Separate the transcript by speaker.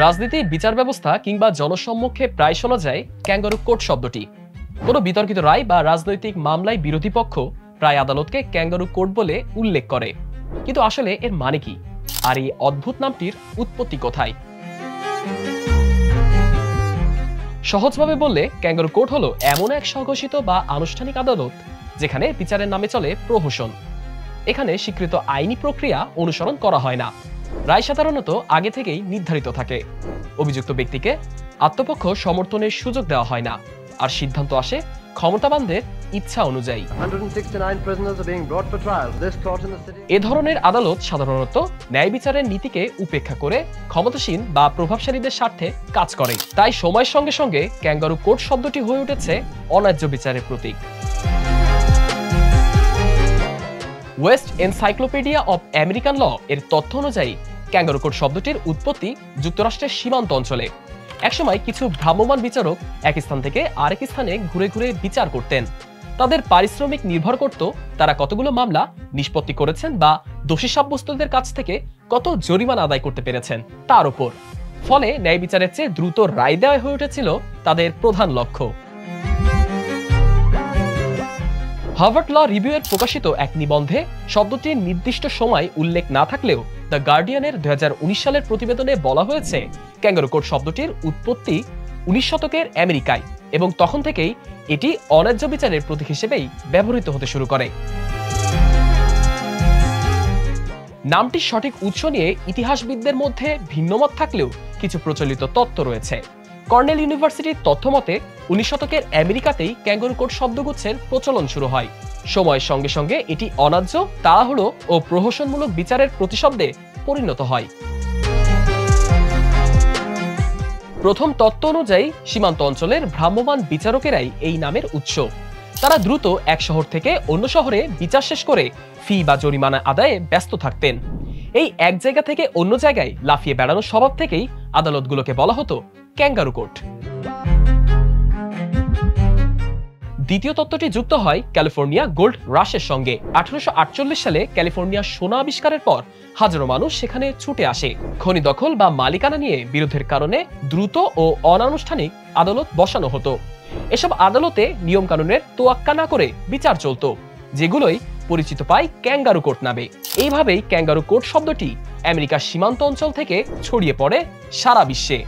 Speaker 1: রাজনীতি, বিচার ব্যবস্থা কিংবা জনসম্মুখে প্রায় শোনা যায় ক্যাঙ্গারু কোর্ট শব্দটি। কোনো বিতর্কিত রায় বা রাজনৈতিক মামলায় বিরোধী পক্ষ প্রায় আদালতকে ক্যাঙ্গারু কোর্ট বলে উল্লেখ করে। কিন্তু আসলে এর মানে কি, আর এই অদ্ভুত নামটির উৎপত্তি কোথায়? সহজভাবে বললে ক্যাঙ্গারু কোর্ট হলো এমন এক স্বঘোষিত বা আনুষ্ঠানিক আদালত যেখানে বিচারের নামে চলে প্রহসন। এখানে স্বীকৃত আইনি প্রক্রিয়া অনুসরণ করা হয় না। রায় সাধারণত আগে থেকেই নির্ধারিত থাকে। অভিযুক্ত ব্যক্তিকে আত্মপক্ষ সমর্থনের সুযোগ দেওয়া হয় না, আর সিদ্ধান্ত আসে ক্ষমতাবানদের ইচ্ছা অনুযায়ী। এ ধরনের আদালত সাধারণত ন্যায় বিচারের নীতিকে উপেক্ষা করে ক্ষমতাসীন বা প্রভাবশালীদের স্বার্থে কাজ করে। তাই সময়ের সঙ্গে সঙ্গে ক্যাঙ্গারু কোর্ট শব্দটি হয়ে উঠেছে অন্যায্য বিচারের প্রতীক। ওয়েস্ট এনসাইক্লোপিডিয়া অব আমেরিকান ল এর তথ্য অনুযায়ী ক্যাঙ্গারু কোর্ট শব্দটির উৎপত্তি যুক্তরাষ্ট্রের সীমান্ত অঞ্চলে। একসময় কিছু ভ্রাম্যমাণ বিচারক এক স্থান থেকে আরেক স্থানে ঘুরে ঘুরে বিচার করতেন। তাদের পারিশ্রমিক নির্ভর করত তারা কতগুলো মামলা নিষ্পত্তি করেছেন বা দোষী সাব্যস্তদের কাছ থেকে কত জরিমানা আদায় করতে পেরেছেন তার উপর। ফলে ন্যায় বিচারের চেয়ে দ্রুত রায় দেওয়া হয়ে উঠেছিল তাদের প্রধান লক্ষ্য। হার্ভার্ড ল রিভিউ এর প্রকাশিত এক নিবন্ধে শব্দটির নির্দিষ্ট সময় উল্লেখ না থাকলেও দ্য গার্ডিয়ানের 2019 সালের প্রতিবেদনে বলা হয়েছে ক্যাঙ্গারু কোর্ট শব্দটির উৎপত্তি 19 শতকের আমেরিকায়, এবং তখন থেকেই এটি অন্যায্য বিচারের প্রতীক হিসেবেই ব্যবহৃত হতে শুরু করে। নামটির সঠিক উৎস নিয়ে ইতিহাসবিদদের মধ্যে ভিন্নমত থাকলেও কিছু প্রচলিত তত্ত্ব রয়েছে। কর্নেল ইউনিভার্সিটির তথ্য মতে 19 শতকের আমেরিকাতেই ক্যাঙ্গারু কোর্ট শব্দগুচ্ছের প্রচলন শুরু হয়। সময়ের সঙ্গে সঙ্গে এটি অন্যায্য, তাড়াহুড়ো ও প্রহসনমূলক বিচারের প্রতিশব্দে পরিণত হয়। প্রথম তত্ত্ব অনুযায়ী সীমান্ত অঞ্চলের ভ্রাম্যমাণ বিচারকেরাই এই নামের উৎস। তারা দ্রুত এক শহর থেকে অন্য শহরে বিচার শেষ করে ফি বা জরিমানা আদায়ে ব্যস্ত থাকতেন। এই এক জায়গা থেকে অন্য জায়গায় লাফিয়ে বেড়ানোর স্বভাব থেকেই আদালতগুলোকে বলা হতো ক্যাঙ্গারু কোর্ট। দ্বিতীয় তত্ত্বটি যুক্ত হয় ক্যালিফোর্নিয়া গোল্ড রাশের সঙ্গে। 1848 সালে ক্যালিফোর্নিয়া সোনা আবিষ্কারের পর হাজারো মানুষ সেখানে ছুটে আসে। খনি দখল বা মালিকানা নিয়ে বিরোধের কারণে দ্রুত ও অনানুষ্ঠানিক আদালত বসানো হতো। এসব আদালতে নিয়ম কানুনের তোয়াক্কা না করে বিচার চলত, যেগুলোই পরিচিত পায় ক্যাঙ্গারু কোর্ট নামে। এইভাবেই ক্যাঙ্গারু কোর্ট শব্দটি আমেরিকার সীমান্ত অঞ্চল থেকে ছড়িয়ে পড়ে সারা বিশ্বে।